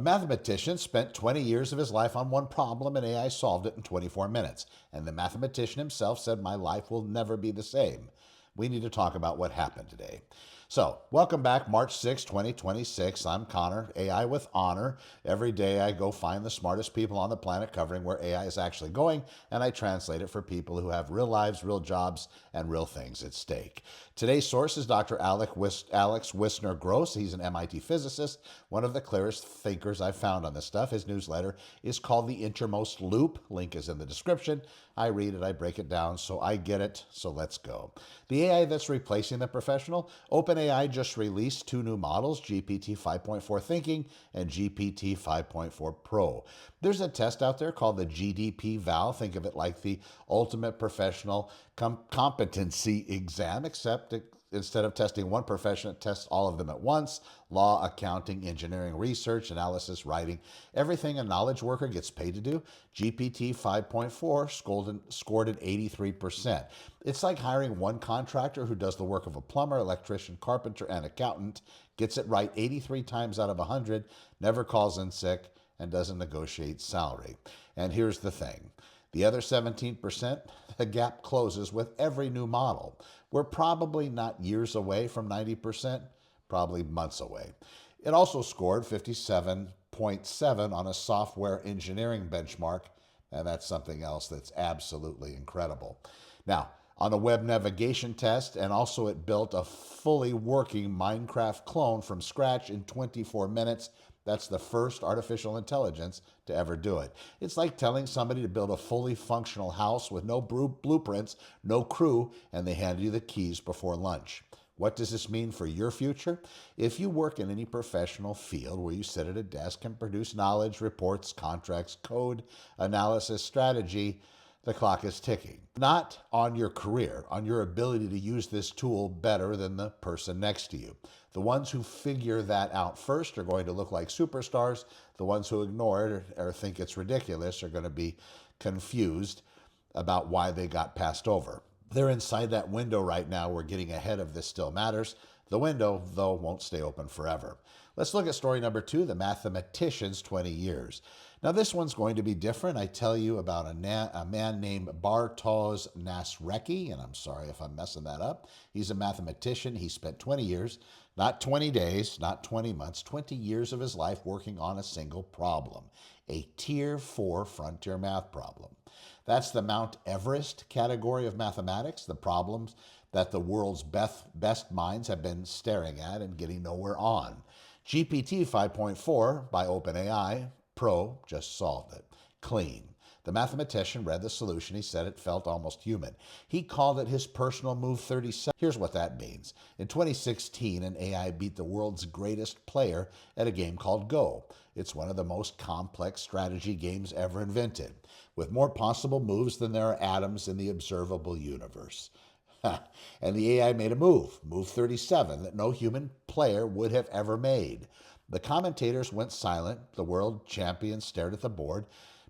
A mathematician spent 20 years of his life on one problem and AI solved it in 24 minutes. And the mathematician himself said, "My life will never be the same." We need to talk about what happened today. So, welcome back, March 6, 2026. I'm Connor, AI with Honor. Every day I go find the smartest people on the planet covering where AI is actually going, and I translate it for people who have real lives, real jobs, and real things at stake. Today's source is Dr. Alex Wissner-Gross. He's an MIT physicist, one of the clearest thinkers I've found on this stuff. His newsletter is called The Innermost Loop. Link is in the description. I read it, I break it down, so I get it, so let's go. The AI that's replacing the professional? OpenAI just released two new models, GPT-5.4 Thinking and GPT-5.4 Pro. There's a test out there called the GDP Val. Think of it like the ultimate professional competency exam, except instead of testing one profession, it tests all of them at once: law, accounting, engineering, research, analysis, writing, everything a knowledge worker gets paid to do. GPT 5.4 scored at 83%. It's like hiring one contractor who does the work of a plumber, electrician, carpenter, and accountant, gets it right 83 times out of 100, never calls in sick, and doesn't negotiate salary. And here's the thing. The other 17%, the gap closes with every new model. We're probably not years away from 90%, probably months away. It also scored 57.7 on a software engineering benchmark, and that's something else that's absolutely incredible. Now, on a web navigation test, and also it built a fully working Minecraft clone from scratch in 24 minutes. That's the first artificial intelligence to ever do it. It's like telling somebody to build a fully functional house with no blueprints, no crew, and they hand you the keys before lunch. What does this mean for your future? If you work in any professional field where you sit at a desk and produce knowledge, reports, contracts, code, analysis, strategy, the clock is ticking. Not on your career, on your ability to use this tool better than the person next to you. The ones who figure that out first are going to look like superstars. The ones who ignore it or think it's ridiculous are going to be confused about why they got passed over. They're inside that window right now. We're getting ahead of this still matters. The window, though, won't stay open forever. Let's look at story number 2, the mathematician's 20 years. Now, this one's going to be different. I tell you about a man named Bartosz Nasrecki, and I'm sorry if I'm messing that up. He's a mathematician. He spent 20 years, not 20 days, not 20 months, 20 years of his life working on a single problem, a Tier 4 frontier math problem. That's the Mount Everest category of mathematics, the problems that the world's best minds have been staring at and getting nowhere on. GPT 5.4 by OpenAI Pro just solved it. Clean. The mathematician read the solution. He said it felt almost human. He called it his personal move 37. Here's what that means. In 2016, an AI beat the world's greatest player at a game called Go. It's one of the most complex strategy games ever invented, with more possible moves than there are atoms in the observable universe. And the AI made a move 37, that no human player would have ever made. The commentators went silent. The world champion stared at the board,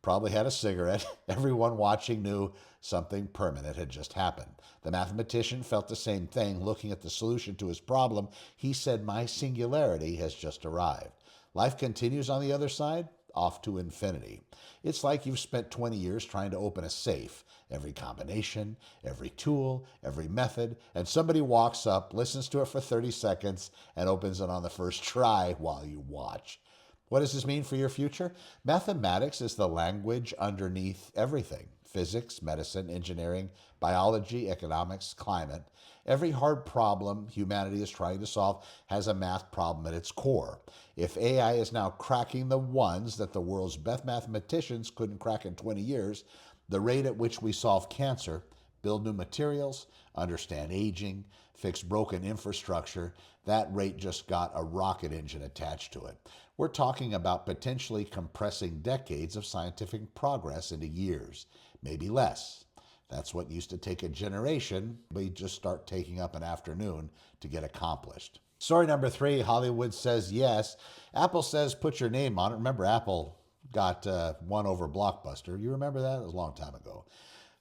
probably had a cigarette. Everyone watching knew something permanent had just happened. The mathematician felt the same thing. Looking at the solution to his problem, he said, "My singularity has just arrived." Life continues on the other side, off to infinity. It's like you've spent 20 years trying to open a safe. Every combination, every tool, every method, and somebody walks up, listens to it for 30 seconds, and opens it on the first try while you watch. What does this mean for your future? Mathematics is the language underneath everything. Physics, medicine, engineering, biology, economics, climate. Every hard problem humanity is trying to solve has a math problem at its core. If AI is now cracking the ones that the world's best mathematicians couldn't crack in 20 years, the rate at which we solve cancer, build new materials, understand aging, fix broken infrastructure, that rate just got a rocket engine attached to it. We're talking about potentially compressing decades of scientific progress into years, maybe less. That's what used to take a generation. We just start taking up an afternoon to get accomplished. Story number 3, Hollywood says yes. Apple says put your name on it. Remember, Apple got won over Blockbuster. You remember that? It was a long time ago.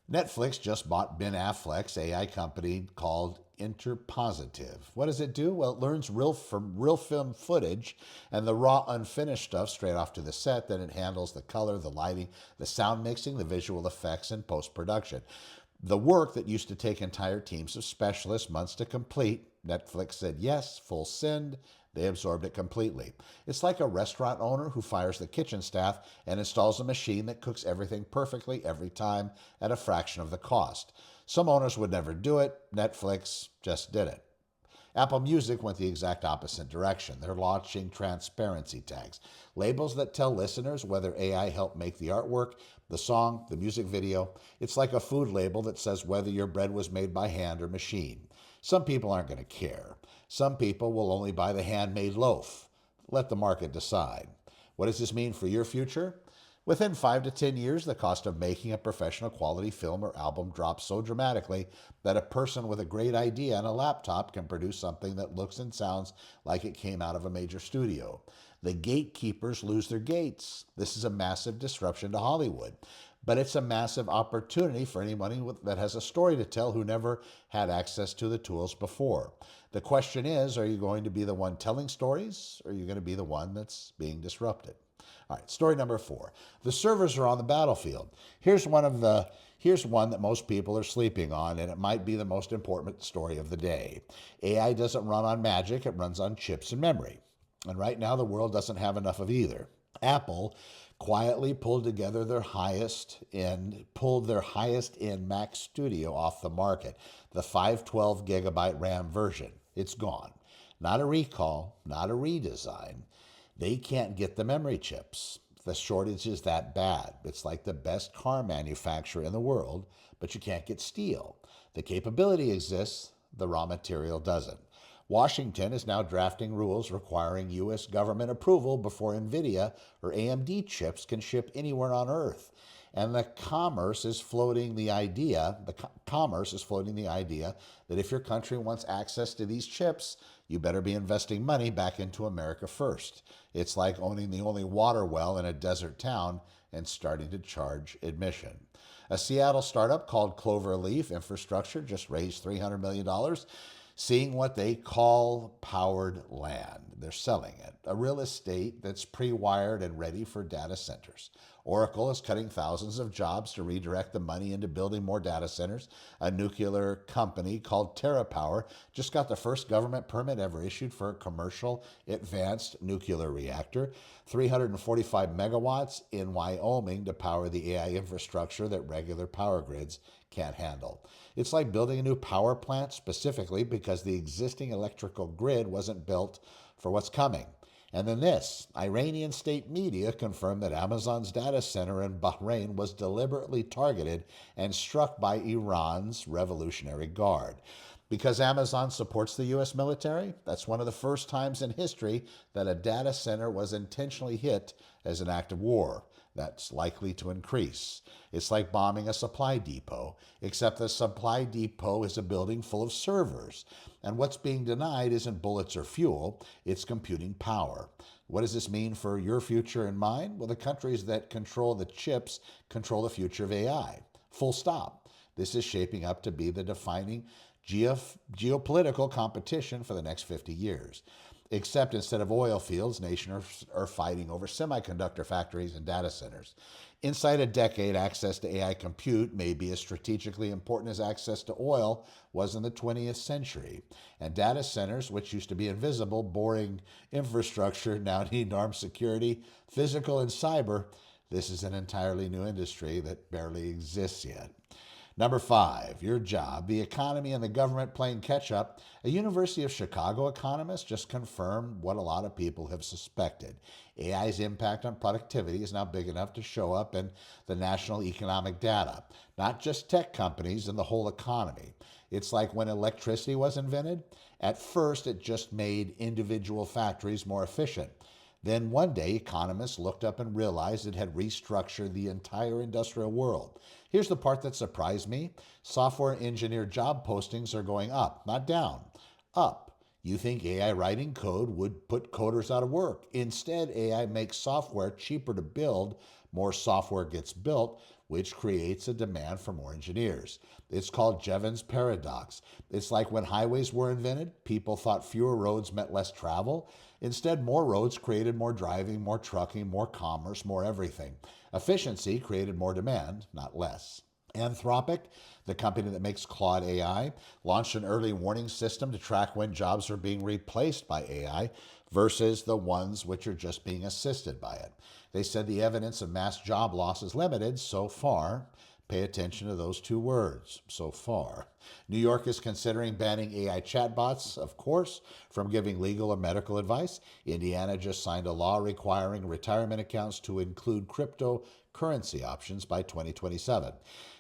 Netflix just bought Ben Affleck's AI company called interpositive. What does it do? Well, it learns from real film footage and the raw unfinished stuff straight off to the set. Then it handles the color, the lighting, the sound mixing, the visual effects, and post-production. The work that used to take entire teams of specialists months to complete, Netflix said yes, full send. They absorbed it completely. It's like a restaurant owner who fires the kitchen staff and installs a machine that cooks everything perfectly every time at a fraction of the cost. Some owners would never do it. Netflix just did it. Apple Music went the exact opposite direction. They're launching transparency tags, labels that tell listeners whether AI helped make the artwork, the song, the music video. It's like a food label that says whether your bread was made by hand or machine. Some people aren't going to care. Some people will only buy the handmade loaf. Let the market decide. What does this mean for your future? Within 5 to 10 years, the cost of making a professional quality film or album drops so dramatically that a person with a great idea and a laptop can produce something that looks and sounds like it came out of a major studio. The gatekeepers lose their gates. This is a massive disruption to Hollywood. But it's a massive opportunity for anyone that has a story to tell who never had access to the tools before. The question is, are you going to be the one telling stories, or are you going to be the one that's being disrupted? All right, story number 4. The servers are on the battlefield. Here's one that most people are sleeping on, and it might be the most important story of the day. AI doesn't run on magic, it runs on chips and memory. And right now the world doesn't have enough of either. Apple quietly pulled their highest end Mac Studio off the market, the 512 gigabyte RAM version. It's gone. Not a recall, not a redesign. They can't get the memory chips. The shortage is that bad. It's like the best car manufacturer in the world, but you can't get steel. The capability exists, the raw material doesn't. Washington is now drafting rules requiring U.S. government approval before NVIDIA or AMD chips can ship anywhere on Earth. And the commerce is floating the idea that if your country wants access to these chips, you better be investing money back into America first. It's like owning the only water well in a desert town and starting to charge admission. A Seattle startup called Cloverleaf Infrastructure just raised $300 million, seeing what they call powered land. They're selling it, a real estate that's pre-wired and ready for data centers. Oracle is cutting thousands of jobs to redirect the money into building more data centers. A nuclear company called TerraPower just got the first government permit ever issued for a commercial advanced nuclear reactor, 345 megawatts in Wyoming to power the AI infrastructure that regular power grids can't handle. It's like building a new power plant specifically because the existing electrical grid wasn't built for what's coming. And then this, Iranian state media confirmed that Amazon's data center in Bahrain was deliberately targeted and struck by Iran's Revolutionary Guard. Because Amazon supports the U.S. military, that's one of the first times in history that a data center was intentionally hit as an act of war. That's likely to increase. It's like bombing a supply depot, except the supply depot is a building full of servers. And what's being denied isn't bullets or fuel, it's computing power. What does this mean for your future and mine? Well, the countries that control the chips control the future of AI. Full stop. This is shaping up to be the defining geopolitical competition for the next 50 years. Except instead of oil fields, nations are fighting over semiconductor factories and data centers. Inside a decade, access to AI compute may be as strategically important as access to oil was in the 20th century. And data centers, which used to be invisible, boring infrastructure, now need armed security, physical and cyber. This is an entirely new industry that barely exists yet. Number 5, your job, the economy and the government playing catch up. A University of Chicago economist just confirmed what a lot of people have suspected. AI's impact on productivity is now big enough to show up in the national economic data, not just tech companies and the whole economy. It's like when electricity was invented. At first, it just made individual factories more efficient. Then one day, economists looked up and realized it had restructured the entire industrial world. Here's the part that surprised me. Software engineer job postings are going up, not down, up. You think AI writing code would put coders out of work. Instead, AI makes software cheaper to build, more software gets built, which creates a demand for more engineers. It's called Jevons Paradox. It's like when highways were invented, people thought fewer roads meant less travel. Instead, more roads created more driving, more trucking, more commerce, more everything. Efficiency created more demand, not less. Anthropic, the company that makes Claude AI, launched an early warning system to track when jobs are being replaced by AI versus the ones which are just being assisted by it. They said the evidence of mass job loss is limited so far. Pay attention to those two words, so far. New York is considering banning AI chatbots, of course, from giving legal or medical advice. Indiana just signed a law requiring retirement accounts to include cryptocurrency options by 2027.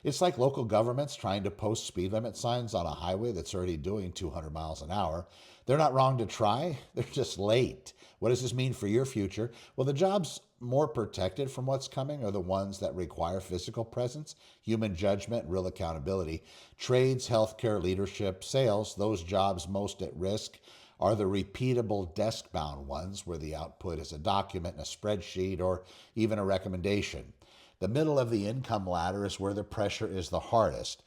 It's like local governments trying to post speed limit signs on a highway that's already doing 200 miles an hour. They're not wrong to try, they're just late. What does this mean for your future? Well, the jobs more protected from what's coming are the ones that require physical presence, human judgment, and real accountability. Trades, healthcare, leadership, sales, those jobs most at risk are the repeatable desk-bound ones where the output is a document, a spreadsheet, or even a recommendation. The middle of the income ladder is where the pressure is the hardest.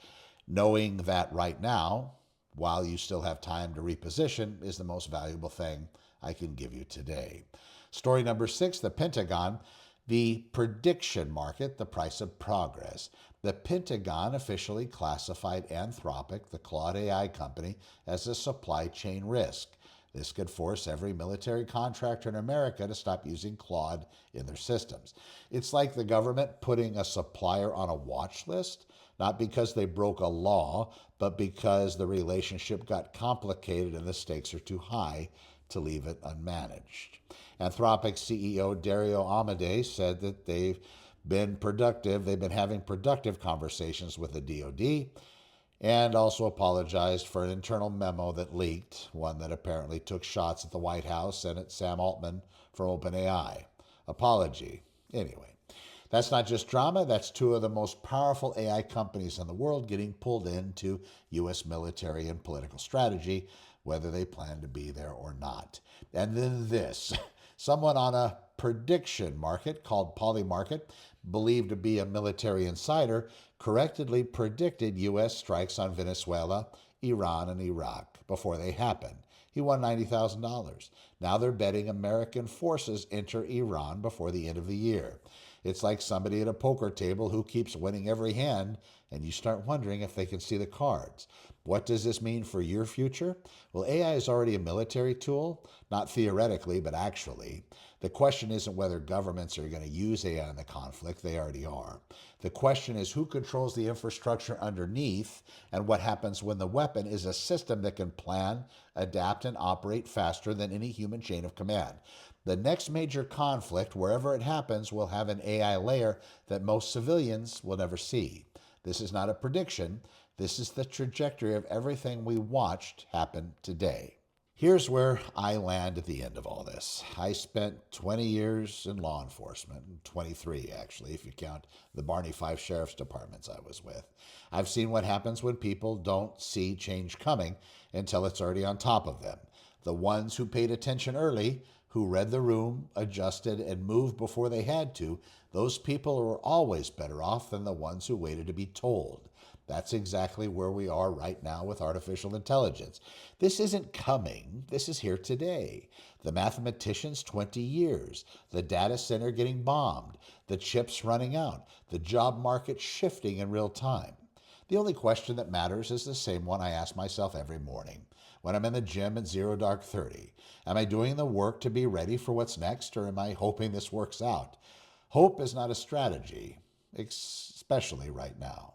Knowing that right now, while you still have time to reposition, is the most valuable thing I can give you today. Story number 6, the Pentagon, the prediction market, the price of progress. The Pentagon officially classified Anthropic, the Claude AI company, as a supply chain risk. This could force every military contractor in America to stop using Claude in their systems. It's like the government putting a supplier on a watch list, not because they broke a law, but because the relationship got complicated and the stakes are too high to leave it unmanaged. Anthropic CEO Dario Amodei said that they've been having productive conversations with the DoD, and also apologized for an internal memo that leaked, one that apparently took shots at the White House and at Sam Altman from OpenAI. Apology. Anyway, that's not just drama, that's two of the most powerful AI companies in the world getting pulled into U.S. military and political strategy, whether they plan to be there or not. And then this. Someone on a prediction market called Polymarket, believed to be a military insider, correctly predicted U.S. strikes on Venezuela, Iran, and Iraq before they happened. He won $90,000. Now they're betting American forces enter Iran before the end of the year. It's like somebody at a poker table who keeps winning every hand, and you start wondering if they can see the cards. What does this mean for your future? Well, AI is already a military tool, not theoretically, but actually. The question isn't whether governments are going to use AI in the conflict. They already are. The question is who controls the infrastructure underneath, and what happens when the weapon is a system that can plan, adapt, and operate faster than any human chain of command. The next major conflict, wherever it happens, will have an AI layer that most civilians will never see. This is not a prediction. This is the trajectory of everything we watched happen today. Here's where I land at the end of all this. I spent 20 years in law enforcement, 23 actually, if you count the Barney Fife Sheriff's Departments I was with. I've seen what happens when people don't see change coming until it's already on top of them. The ones who paid attention early, who read the room, adjusted, and moved before they had to, those people are always better off than the ones who waited to be told. That's exactly where we are right now with artificial intelligence. This isn't coming. This is here today. The mathematicians, 20 years. The data center getting bombed. The chips running out. The job market shifting in real time. The only question that matters is the same one I ask myself every morning when I'm in the gym at 0 dark 30. Am I doing the work to be ready for what's next, or am I hoping this works out? Hope is not a strategy, especially right now.